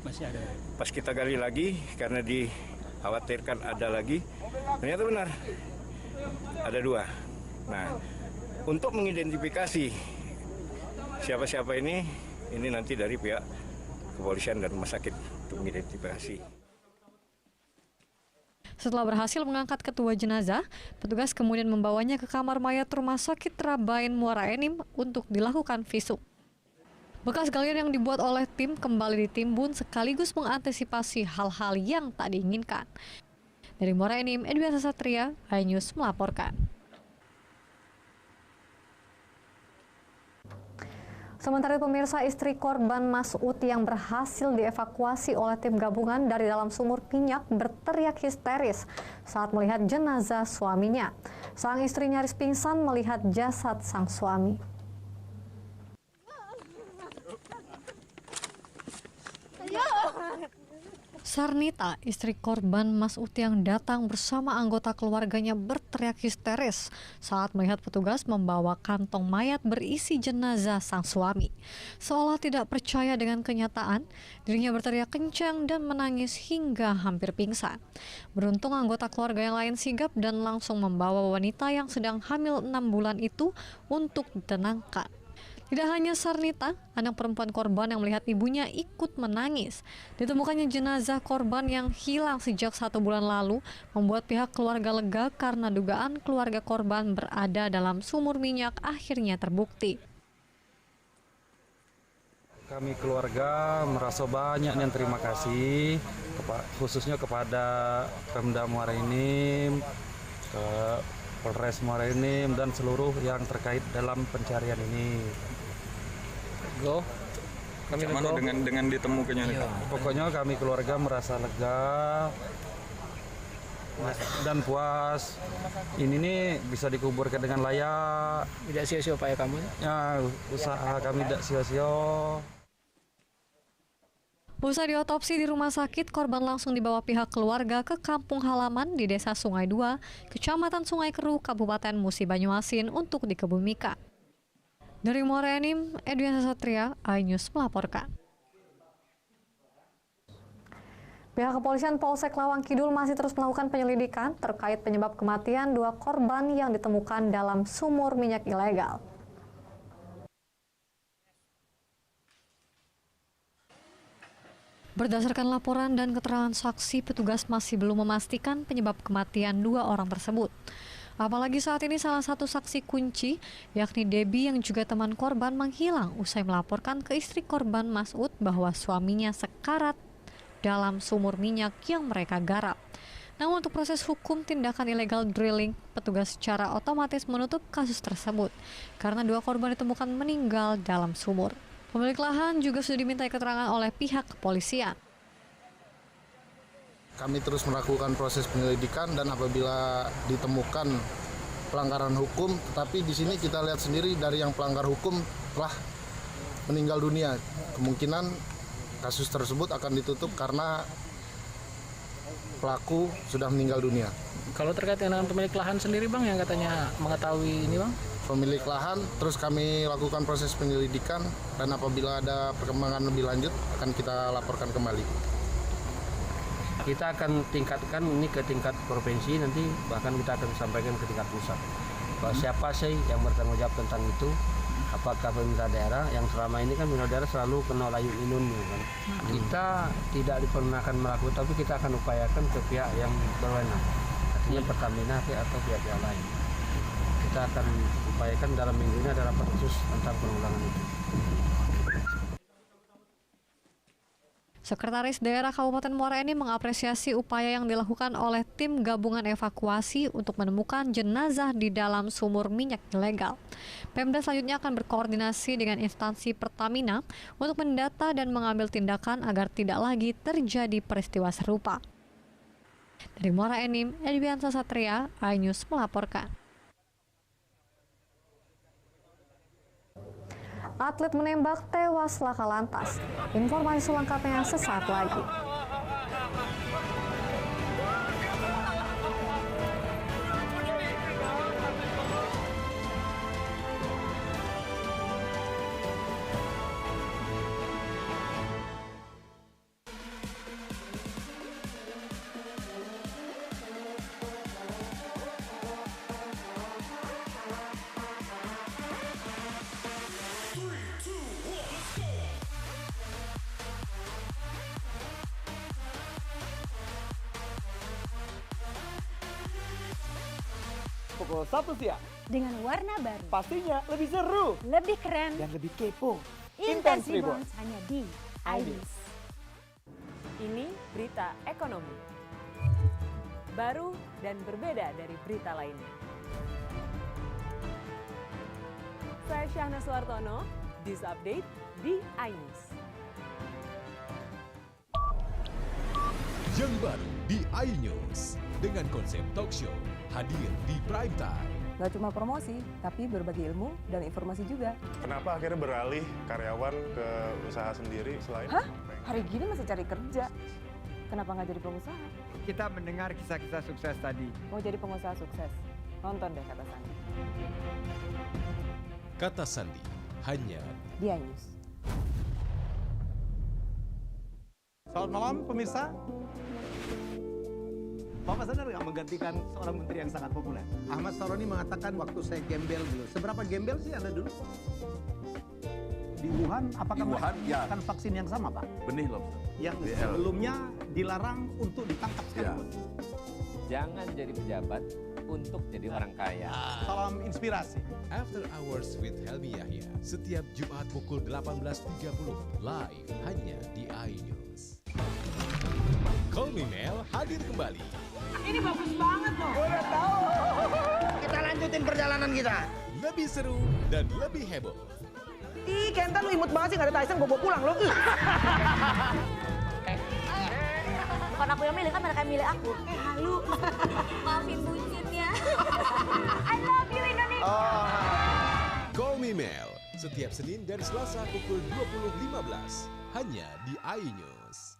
Masih ada. Pas kita gali lagi karena dikhawatirkan ada lagi, ternyata benar ada 2. Nah, untuk mengidentifikasi siapa-siapa ini nanti dari pihak kepolisian dan rumah sakit untuk mengidentifikasi. Setelah berhasil mengangkat ketua jenazah, petugas kemudian membawanya ke kamar mayat Rumah Sakit Rabain Muara Enim untuk dilakukan visum. Bekas galian yang dibuat oleh tim kembali ditimbun sekaligus mengantisipasi hal-hal yang tak diinginkan. Dari Muara Enim, Edwin Satria, iNews melaporkan. Sementara pemirsa, istri korban Mas'ud yang berhasil dievakuasi oleh tim gabungan dari dalam sumur minyak berteriak histeris saat melihat jenazah suaminya. Sang istri nyaris pingsan melihat jasad sang suami. Sarnita, istri korban Mas'ud yang datang bersama anggota keluarganya berteriak histeris saat melihat petugas membawa kantong mayat berisi jenazah sang suami. Seolah tidak percaya dengan kenyataan, dirinya berteriak kencang dan menangis hingga hampir pingsan. Beruntung anggota keluarga yang lain sigap dan langsung membawa wanita yang sedang hamil 6 bulan itu untuk ditenangkan. Tidak hanya Sarnita, anak perempuan korban yang melihat ibunya ikut menangis. Ditemukannya jenazah korban yang hilang sejak 1 bulan lalu membuat pihak keluarga lega karena dugaan keluarga korban berada dalam sumur minyak akhirnya terbukti. Kami keluarga merasa banyak dan terima kasih khususnya kepada Pemda Muara Enim, ke Polres Muara Enim dan seluruh yang terkait dalam pencarian ini. Gimana dengan ditemukannya? Pokoknya kami keluarga merasa lega dan puas. Ini nih bisa dikuburkan dengan layak. Tidak sia-sia upaya kamu? Ya, usaha kami tidak sia-sia. Usai diotopsi di rumah sakit, korban langsung dibawa pihak keluarga ke kampung halaman di Desa Sungai 2, Kecamatan Sungai Keru, Kabupaten Musi Banyuasin untuk dikebumikan. Dari Muara Enim, Edwin Satria, iNews melaporkan. Pihak kepolisian Polsek Lawang Kidul masih terus melakukan penyelidikan terkait penyebab kematian 2 korban yang ditemukan dalam sumur minyak ilegal. Berdasarkan laporan dan keterangan saksi, petugas masih belum memastikan penyebab kematian 2 orang tersebut. Apalagi saat ini salah satu saksi kunci, yakni Debbie yang juga teman korban menghilang usai melaporkan ke istri korban Mas'ud bahwa suaminya sekarat dalam sumur minyak yang mereka garap. Namun untuk proses hukum tindakan illegal drilling, petugas secara otomatis menutup kasus tersebut karena 2 korban ditemukan meninggal dalam sumur. Pemilik lahan juga sudah dimintai keterangan oleh pihak kepolisian. Kami terus melakukan proses penyelidikan dan apabila ditemukan pelanggaran hukum, tetapi di sini kita lihat sendiri dari yang pelanggar hukum telah meninggal dunia. Kemungkinan kasus tersebut akan ditutup karena pelaku sudah meninggal dunia. Kalau terkait dengan pemilik lahan sendiri Bang yang katanya mengetahui ini Bang? Pemilik lahan terus kami lakukan proses penyelidikan dan apabila ada perkembangan lebih lanjut akan kita laporkan kembali. Kita akan tingkatkan ini ke tingkat provinsi, nanti bahkan kita akan sampaikan ke tingkat pusat. Bahwa siapa sih yang bertanggung jawab tentang itu? Apakah pemerintah daerah yang selama ini kan pemerintah daerah selalu kena layu inun kan. Kita tidak diperkenankan melakukan, tapi kita akan upayakan ke pihak yang berwenang. Artinya Pertamina atau pihak-pihak lain. Kita akan upayakan dalam minggu ini ada rapat khusus tentang penanggulangan itu. Sekretaris Daerah Kabupaten Muara Enim mengapresiasi upaya yang dilakukan oleh tim gabungan evakuasi untuk menemukan jenazah di dalam sumur minyak ilegal. Pemda selanjutnya akan berkoordinasi dengan instansi Pertamina untuk mendata dan mengambil tindakan agar tidak lagi terjadi peristiwa serupa. Dari Muara Enim, Edwiansa Satria, iNews melaporkan. Atlet menembak tewas laka lantas. Informasi selengkapnya sesaat lagi. Pukul 1 siang. Dengan warna baru. Pastinya lebih seru. Lebih keren. Dan lebih kepo. Intense Reborn hanya di iNews. Ini berita ekonomi. Baru dan berbeda dari berita lainnya. Saya Syahna Suartono, News Update di iNews. Yang baru di iNews dengan konsep talk show hadir di prime time. Gak cuma promosi, tapi berbagi ilmu dan informasi juga. Kenapa akhirnya beralih karyawan ke usaha sendiri selain? Hah? Hari gini masih cari kerja. Kenapa nggak jadi pengusaha? Kita mendengar kisah-kisah sukses tadi. Mau jadi pengusaha sukses? Nonton deh Kata Sandi. Kata Sandi hanya di iNews. Selamat malam pemirsa. Bapak sadar nggak menggantikan seorang menteri yang sangat populer? Ahmad Saroni mengatakan waktu saya gembel dulu. Seberapa gembel sih Anda dulu? Di Wuhan, apakah Wuhan, ya. akan vaksin yang sama, Pak? Benih lobster. Yang sebelumnya dilarang untuk ditangkap sekalipun. Jangan jadi pejabat untuk jadi orang kaya. Salam inspirasi. After Hours with Helmi Yahya setiap Jumat pukul 18.30 live hanya di iNews. Call Me Mel hadir kembali. Ini bagus banget loh. Udah tahu. Kita lanjutin perjalanan kita. Lebih seru dan lebih heboh. Ih, Kenta lu imut banget sih, gak ada Tyson, gue bawa pulang lo. Bukan aku yang milih, kan mereka yang milih aku. Halu. Maafin bucin ya. I love you Indonesia. Call Me Mel setiap Senin dan Selasa pukul 20.15 hanya di iNews.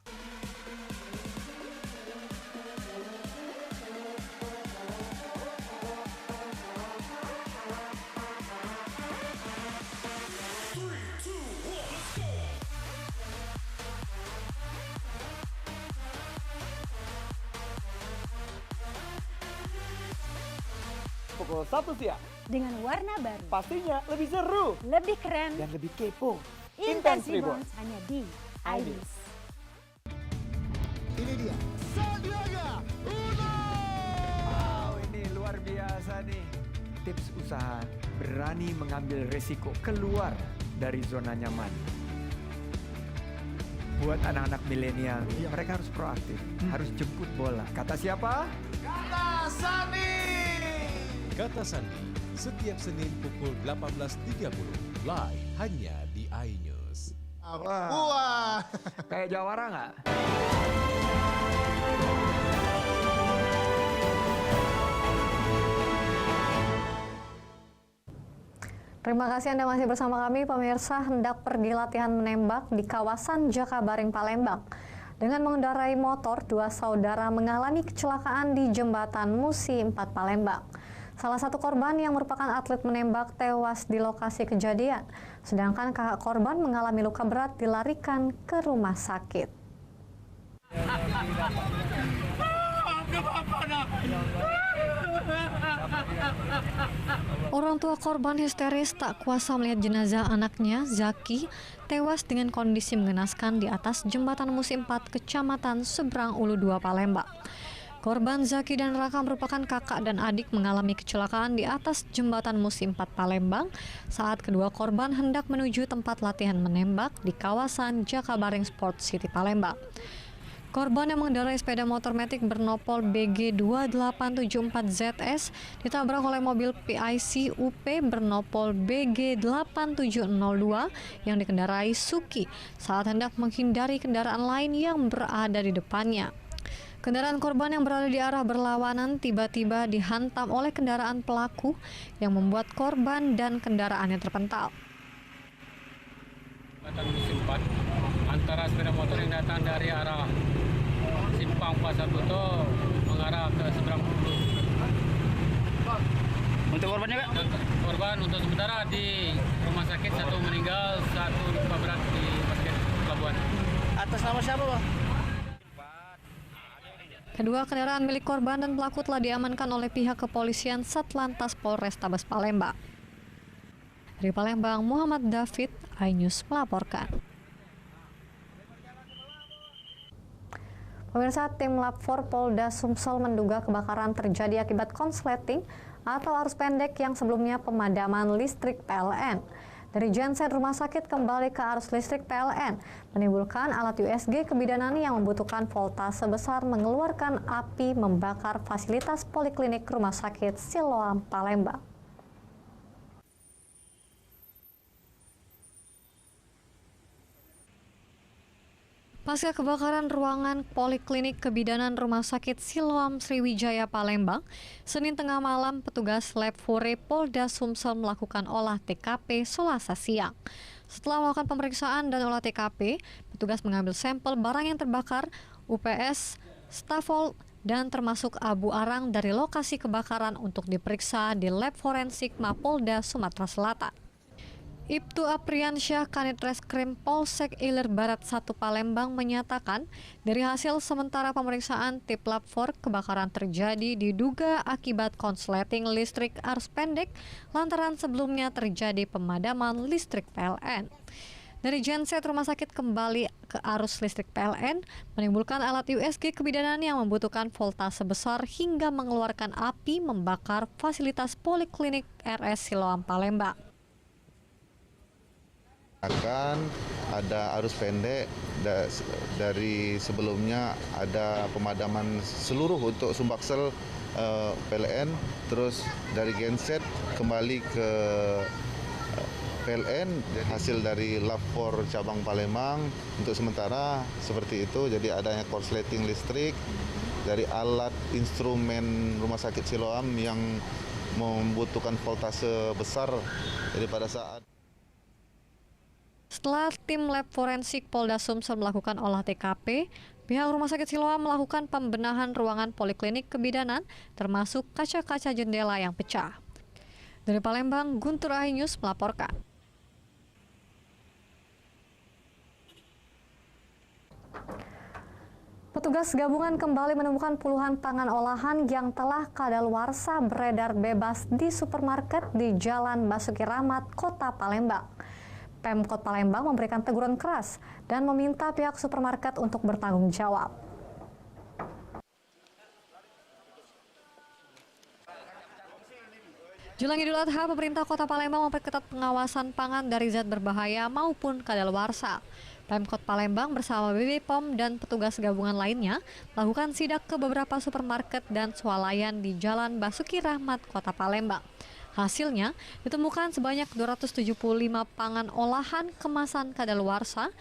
Pukul 1 siang. Dengan warna baru. Pastinya lebih seru. Lebih keren. Dan lebih kepo. Intense Reborn hanya di iNews. Ini dia. Sandiaga Uno. Wow, ini luar luar biasa nih. Tips usaha, berani mengambil resiko, keluar dari zona nyaman. Buat anak-anak milenial, mereka harus proaktif, harus jemput bola. Kata siapa? Kata Sandi. Kata Sandi, setiap Senin pukul 18.30, live hanya di iNews. Wah, kayak jawara nggak? Terima kasih Anda masih bersama kami, pemirsa. Hendak pergi latihan menembak di kawasan Jakabaring, Palembang. Dengan mengendarai motor, dua saudara mengalami kecelakaan di Jembatan Musi 4 Palembang. Salah satu korban yang merupakan atlet menembak tewas di lokasi kejadian, sedangkan kakak korban mengalami luka berat dilarikan ke rumah sakit. Orang tua korban histeris tak kuasa melihat jenazah anaknya, Zaki, tewas dengan kondisi mengenaskan di atas Jembatan Musi 4, Kecamatan Seberang Ulu 2, Palembang. Korban Zaki dan Raka merupakan kakak dan adik mengalami kecelakaan di atas Jembatan Musi 4, Palembang saat kedua korban hendak menuju tempat latihan menembak di kawasan Jakabaring Sport City, Palembang. Korban yang mengendarai sepeda motor metik bernopol BG2874ZS ditabrak oleh mobil PIC UP bernopol BG8702 yang dikendarai Suki saat hendak menghindari kendaraan lain yang berada di depannya. Kendaraan korban yang berada di arah berlawanan tiba-tiba dihantam oleh kendaraan pelaku yang membuat korban dan kendaraannya terpental. Musim 4 antara sepeda motor yang datang dari arah Simpang Pasar Buto mengarah ke Seberang Ulu. Untuk korbannya, Pak? Korban untuk sementara di rumah sakit, satu meninggal, satu luka berat di rumah sakit Pelabuhan. Atas nama siapa, Bang? Kedua kendaraan milik korban dan pelaku telah diamankan oleh pihak kepolisian Satlantas Polrestabes Palembang. Dari Palembang, Muhammad David, iNews melaporkan. Pemirsa, tim Lab 4 Polda Sumsel menduga kebakaran terjadi akibat konsleting atau arus pendek yang sebelumnya pemadaman listrik PLN. Dari genset rumah sakit kembali ke arus listrik PLN, menimbulkan alat USG kebidanan yang membutuhkan voltase besar mengeluarkan api membakar fasilitas poliklinik Rumah Sakit Siloam, Palembang. Pasca kebakaran ruangan Poliklinik Kebidanan Rumah Sakit Siloam Sriwijaya Palembang, Senin tengah malam petugas Lab 4 Polda Sumsel melakukan olah TKP Selasa siang. Setelah melakukan pemeriksaan dan olah TKP, petugas mengambil sampel barang yang terbakar, UPS, stafol, dan termasuk abu arang dari lokasi kebakaran untuk diperiksa di Lab Forensik Mapolda Sumatera Selatan. Ibtu Apriansyah Kanit Reskrim Polsek Ilir Barat 1 Palembang menyatakan dari hasil sementara pemeriksaan tim Lab 4 kebakaran terjadi diduga akibat konsleting listrik arus pendek lantaran sebelumnya terjadi pemadaman listrik PLN. Dari genset rumah sakit kembali ke arus listrik PLN menimbulkan alat USG kebidanan yang membutuhkan voltase besar hingga mengeluarkan api membakar fasilitas Poliklinik RS Siloam Palembang. Akan ada arus pendek dari sebelumnya ada pemadaman seluruh untuk Sumbaksel PLN, terus dari genset kembali ke PLN hasil dari Lab 4 cabang Palembang untuk sementara seperti itu. Jadi adanya korsleting listrik dari alat instrumen Rumah Sakit Siloam yang membutuhkan voltase besar. Jadi pada saat setelah tim Lab Forensik Polda Sumsel melakukan olah TKP, pihak Rumah Sakit Siloam melakukan pembenahan ruangan Poliklinik Kebidanan termasuk kaca-kaca jendela yang pecah. Dari Palembang, Guntur iNews melaporkan. Petugas gabungan kembali menemukan puluhan pangan olahan yang telah kadaluarsa beredar bebas di supermarket di Jalan Basuki Rahmat, Kota Palembang. Pemkot Palembang memberikan teguran keras dan meminta pihak supermarket untuk bertanggung jawab. Jelang Idul Adha, pemerintah Kota Palembang memperketat pengawasan pangan dari zat berbahaya maupun kadaluarsa. Pemkot Palembang bersama BPOM dan petugas gabungan lainnya melakukan sidak ke beberapa supermarket dan swalayan di Jalan Basuki Rahmat, Kota Palembang. Hasilnya, ditemukan sebanyak 275 pangan olahan kemasan kadaluarsa,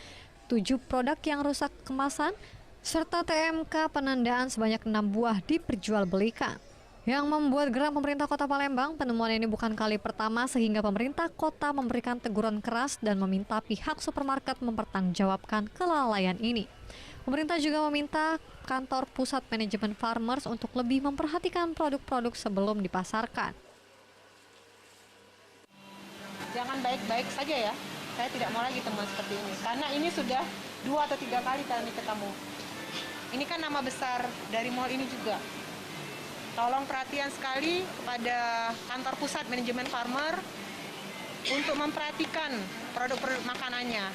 7 produk yang rusak kemasan, serta TMK penandaan sebanyak 6 buah diperjualbelikan. Yang membuat geram pemerintah Kota Palembang, penemuan ini bukan kali pertama sehingga pemerintah kota memberikan teguran keras dan meminta pihak supermarket mempertanggungjawabkan kelalaian ini. Pemerintah juga meminta kantor pusat manajemen Farmers untuk lebih memperhatikan produk-produk sebelum dipasarkan. Jangan baik-baik saja ya. Saya tidak mau lagi temuan seperti ini. Karena ini sudah 2 atau 3 kali kami ketemu. Ini kan nama besar dari mall ini juga. Tolong perhatian sekali kepada kantor pusat manajemen Farmer untuk memperhatikan produk-produk makanannya.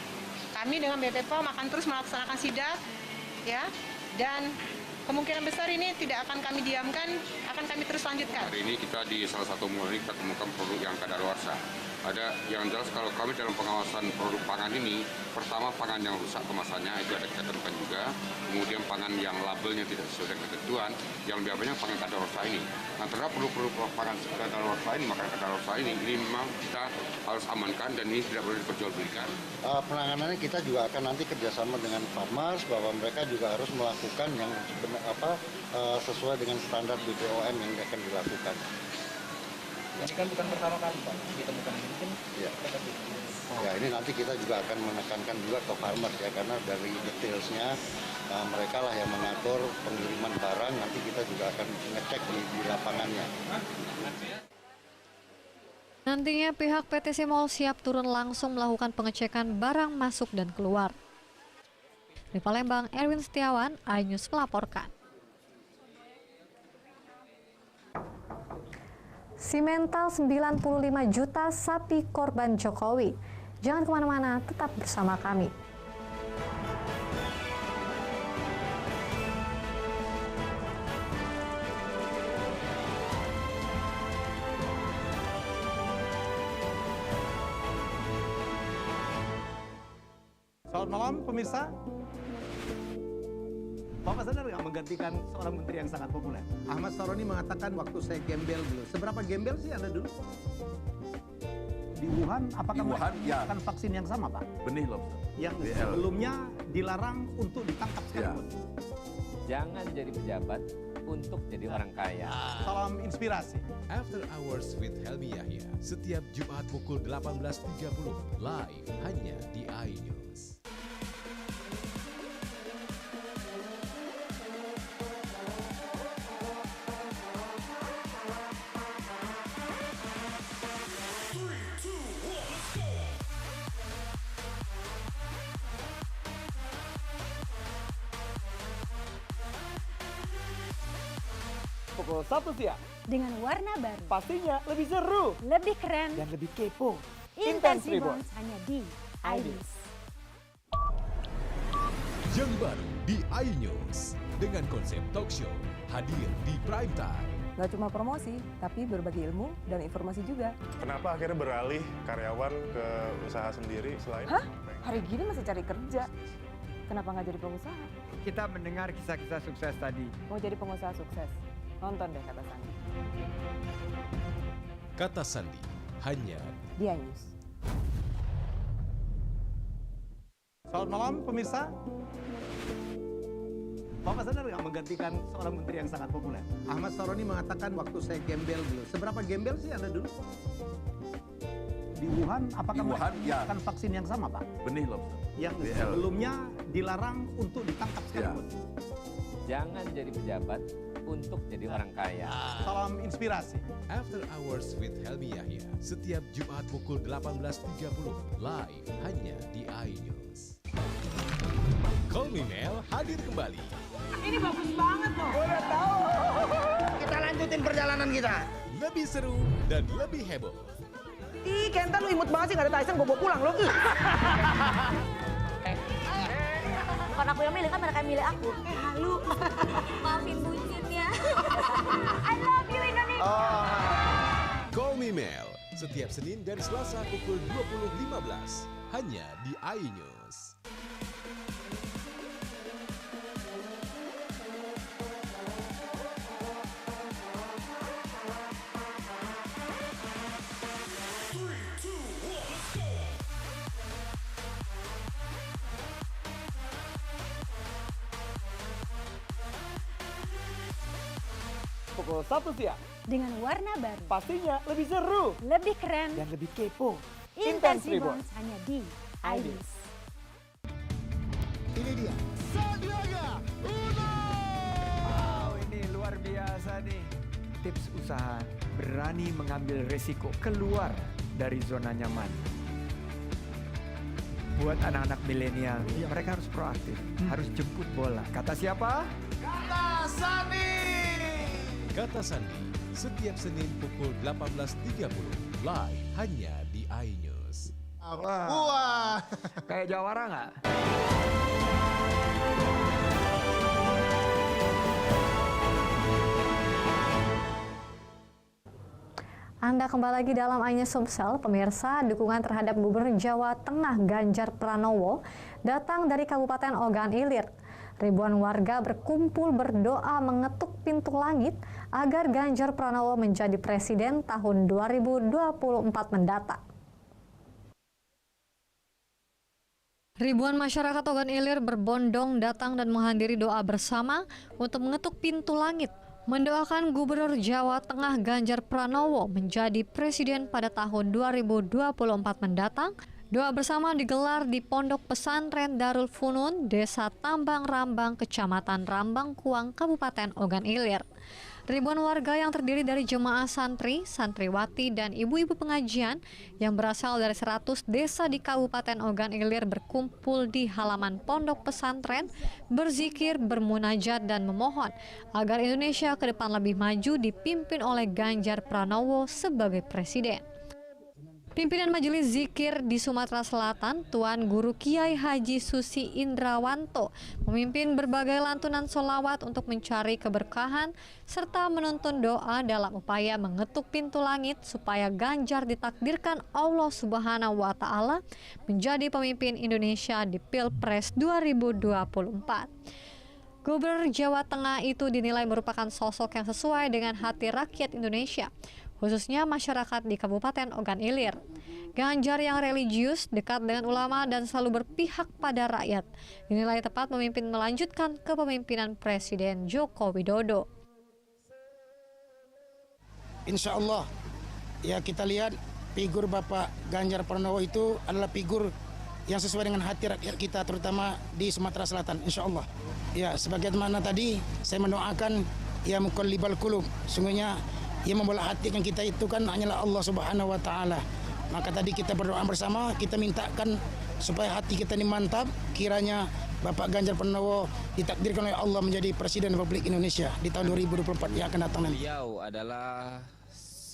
Kami dengan BPOM akan terus melaksanakan sidak, ya, dan kemungkinan besar ini tidak akan kami diamkan, akan kami terus lanjutkan. Hari ini kita di salah satu mall ini kita temukan produk yang kadaluarsa. Ada yang jelas kalau kami dalam pengawasan produk pangan ini, pertama pangan yang rusak kemasannya itu ada kita temukan juga, kemudian pangan yang labelnya tidak sesuai dengan ketentuan, yang lebih banyak pangan kadaluarsa ini. Nah, terhadap produk-produk pangan kadaluarsa ini, makanan kadaluarsa ini memang kita harus amankan dan ini tidak boleh diperjualbelikan. Penanganannya kita juga akan nanti kerjasama dengan Farmers bahwa mereka juga harus melakukan yang sesuai dengan standar BPOM yang akan dilakukan. Ini kan bukan pertama kali Pak ditemukan ini mungkin. Ya. Ya, ini nanti kita juga akan menekankan juga ke Farmers ya, karena dari detailsnya mereka lah yang mengatur pengiriman barang, nanti kita juga akan ngecek di lapangannya. Nantinya pihak PTC Mall siap turun langsung melakukan pengecekan barang masuk dan keluar. Di Palembang, Erwin Setiawan, iNews melaporkan. Simental 95 juta sapi korban Jokowi. Jangan kemana-mana, tetap bersama kami. Selamat malam pemirsa. Bapak sadar nggak menggantikan seorang menteri yang sangat populer? Ahmad Saroni mengatakan waktu saya gembel dulu. Seberapa gembel sih Anda dulu? Di Wuhan, apakah Wuhan, ya. akan vaksin yang sama, Pak? Benih lobster. Yang BL. sebelumnya dilarang untuk ditangkap sekalipun. Jangan jadi pejabat untuk jadi orang kaya. Salam inspirasi. After Hours with Helmi Yahya, setiap Jumat pukul 18.30, live hanya di iNews. Pukul 1 siang. Dengan warna baru. Pastinya lebih seru. Lebih keren. Dan lebih kepo. Intense Reborn hanya di iNews. Yang baru di iNews dengan konsep talk show hadir di prime time. Gak cuma promosi, tapi berbagi ilmu dan informasi juga. Kenapa akhirnya beralih karyawan ke usaha sendiri selain? Hah? Hari gini masih cari kerja. Kenapa nggak jadi pengusaha? Kita mendengar kisah-kisah sukses tadi. Mau jadi pengusaha sukses? Nonton deh Kata Sandi. Kata Sandi hanya di iNews. Selamat malam pemirsa. Bapak sadar nggak menggantikan seorang menteri yang sangat populer? Ahmad Saroni mengatakan waktu saya gembel dulu. Seberapa gembel sih Anda dulu? Di Wuhan, apakah Di Wuhan, ya. akan vaksin yang sama, Pak? Benih lobster. Yang BL. sebelumnya dilarang untuk ditangkap sekalipun. Jangan jadi pejabat untuk jadi orang kaya. Salam inspirasi. After Hours with Helmi Yahya, setiap Jumat pukul 18.30, live hanya di iNews. Call Me Mel hadir kembali. Ini bagus banget loh. Udah tahu. Kita lanjutin perjalanan kita. Lebih seru dan lebih heboh. Ih, Kenta lu imut banget sih, gak ada Tyson, gue bawa pulang lo. Bukan aku yang milih, kan mereka yang milih aku. Halu. Maafin bucinnya. I love you Indonesia. Call Me Mel, setiap Senin dan Selasa pukul 20.15 hanya di iNews. Pukul 1 siang. Dengan warna baru. Pastinya lebih seru. Lebih keren. Dan lebih kepo. Intense Reborn hanya di iNews. Ini dia. Sandiaga Uno. Wow, ini luar biasa nih. Tips usaha berani mengambil resiko keluar dari zona nyaman. Buat anak-anak milenial, mereka harus proaktif, harus jemput bola. Kata siapa? Kata Sandi. Kata Sandi, setiap Senin pukul 18.30 live hanya di iNews. Wah. Kayak Jawara nggak? Anda kembali lagi dalam iNews Sumsel. Pemirsa, dukungan terhadap Gubernur Jawa Tengah Ganjar Pranowo datang dari Kabupaten Ogan Ilir. Ribuan warga berkumpul berdoa mengetuk pintu langit agar Ganjar Pranowo menjadi presiden tahun 2024 mendatang. Ribuan masyarakat Ogan Ilir berbondong datang dan menghadiri doa bersama untuk mengetuk pintu langit, mendoakan Gubernur Jawa Tengah Ganjar Pranowo menjadi presiden pada tahun 2024 mendatang. Doa bersama digelar di Pondok Pesantren Darul Funun, Desa Tambang Rambang, Kecamatan Rambang Kuang, Kabupaten Ogan Ilir. Ribuan warga yang terdiri dari jemaah santri, santriwati, dan ibu-ibu pengajian yang berasal dari 100 desa di Kabupaten Ogan Ilir berkumpul di halaman Pondok Pesantren, berzikir, bermunajat, dan memohon agar Indonesia ke depan lebih maju dipimpin oleh Ganjar Pranowo sebagai presiden. Pimpinan Majelis Zikir di Sumatera Selatan, Tuan Guru Kiai Haji Susi Indrawanto, memimpin berbagai lantunan sholawat untuk mencari keberkahan serta menuntun doa dalam upaya mengetuk pintu langit supaya Ganjar ditakdirkan Allah Subhanahu wa Ta'ala menjadi pemimpin Indonesia di Pilpres 2024. Gubernur Jawa Tengah itu dinilai merupakan sosok yang sesuai dengan hati rakyat Indonesia, khususnya masyarakat di Kabupaten Ogan Ilir. Ganjar yang religius, dekat dengan ulama, dan selalu berpihak pada rakyat, dinilai tepat memimpin melanjutkan kepemimpinan Presiden Joko Widodo. Insya Allah, ya kita lihat figur Bapak Ganjar Pranowo itu adalah figur yang sesuai dengan hati rakyat kita, terutama di Sumatera Selatan, insya Allah. Ya, sebagaimana tadi saya mendoakan, ya muqallibal qulub, sungguhnya yang membola hati yang kita itu kan hanyalah Allah Subhanahu wa Ta'ala. Maka tadi kita berdoa bersama, kita mintakan supaya hati kita ini mantap, kiranya Bapak Ganjar Pranowo ditakdirkan oleh Allah menjadi Presiden Republik Indonesia di tahun 2024 yang akan datang nanti. Beliau adalah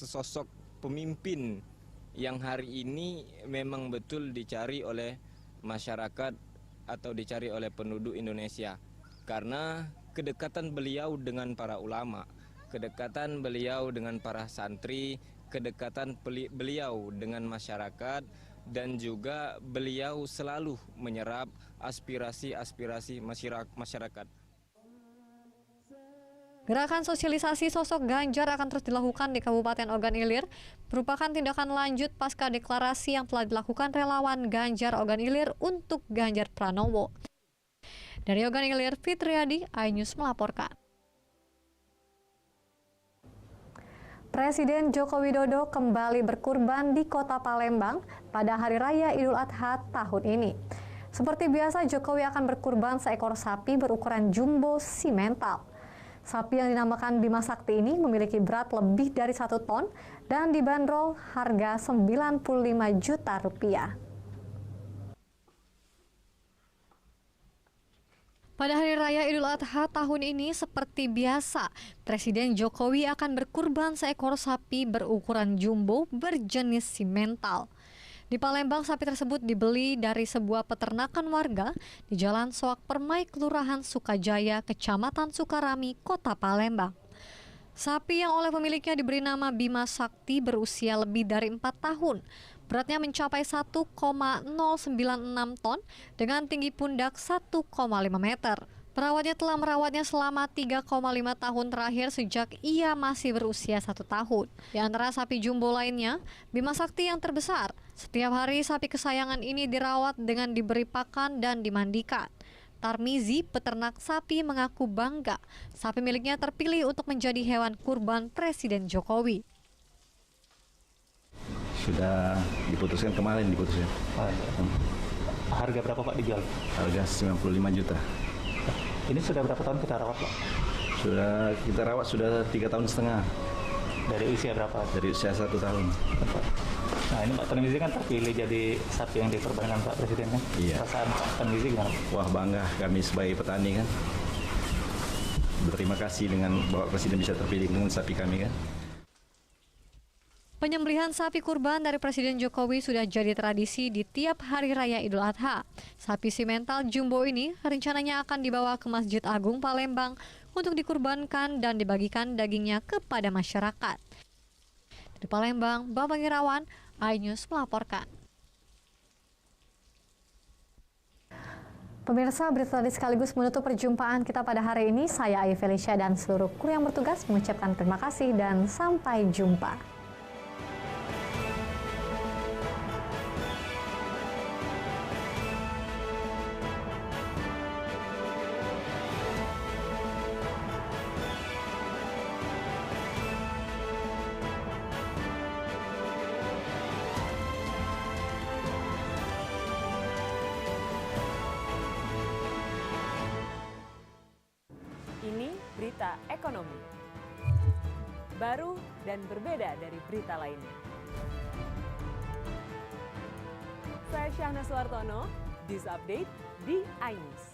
sesosok pemimpin yang hari ini memang betul dicari oleh masyarakat atau dicari oleh penduduk Indonesia. Karena kedekatan beliau dengan para ulama, kedekatan beliau dengan para santri, kedekatan beliau dengan masyarakat, dan juga beliau selalu menyerap aspirasi-aspirasi masyarakat. Gerakan sosialisasi sosok Ganjar akan terus dilakukan di Kabupaten Ogan Ilir, merupakan tindakan lanjut pasca deklarasi yang telah dilakukan relawan Ganjar Ogan Ilir untuk Ganjar Pranowo. Dari Ogan Ilir, Fitriadi, iNews melaporkan. Presiden Joko Widodo kembali berkurban di Kota Palembang pada Hari Raya Idul Adha tahun ini. Seperti biasa, Jokowi akan berkurban seekor sapi berukuran jumbo simental. Sapi yang dinamakan Bima Sakti ini memiliki berat lebih dari 1 ton dan dibanderol harga Rp95 juta. Pada Hari Raya Idul Adha tahun ini, seperti biasa, Presiden Jokowi akan berkurban seekor sapi berukuran jumbo berjenis simental. Di Palembang, sapi tersebut dibeli dari sebuah peternakan warga di Jalan Soak Permai, Kelurahan Sukajaya, Kecamatan Sukarami, Kota Palembang. Sapi yang oleh pemiliknya diberi nama Bima Sakti berusia lebih dari 4 tahun. Beratnya mencapai 1,096 ton dengan tinggi pundak 1,5 meter. Perawatnya telah merawatnya selama 3,5 tahun terakhir sejak ia masih berusia 1 tahun. Di antara sapi jumbo lainnya, Bima Sakti yang terbesar. Setiap hari sapi kesayangan ini dirawat dengan diberi pakan dan dimandikan. Tarmizi, peternak sapi, mengaku bangga sapi miliknya terpilih untuk menjadi hewan kurban Presiden Jokowi. Sudah diputuskan kemarin diputuskan. Harga berapa Pak dijual? Harga 95 juta. Ini sudah berapa tahun kita rawat Pak? Sudah kita rawat sudah 3,5 tahun. Dari usia berapa? Dari usia 1 tahun. Nah ini Pak Tarmizi kan terpilih jadi sapi yang dikorbankan Pak Presiden kan? Iya. Perasaan Pak Tarmizi gimana? Wah bangga kami sebagai petani kan. Berterima kasih dengan Bapak Presiden bisa terpilih dengan sapi kami kan. Penyembelihan sapi kurban dari Presiden Jokowi sudah jadi tradisi di tiap hari raya Idul Adha. Sapi simental jumbo ini rencananya akan dibawa ke Masjid Agung Palembang untuk dikurbankan dan dibagikan dagingnya kepada masyarakat. Di Palembang, Bambang Irawan, iNews melaporkan. Pemirsa, berita tadi sekaligus menutup perjumpaan kita pada hari ini. Saya Ayu Felicia dan seluruh kru yang bertugas mengucapkan terima kasih dan sampai jumpa. Ini berita ekonomi. Baru dan berbeda dari berita lainnya. Saya Syahna Suartono, News Update di iNews.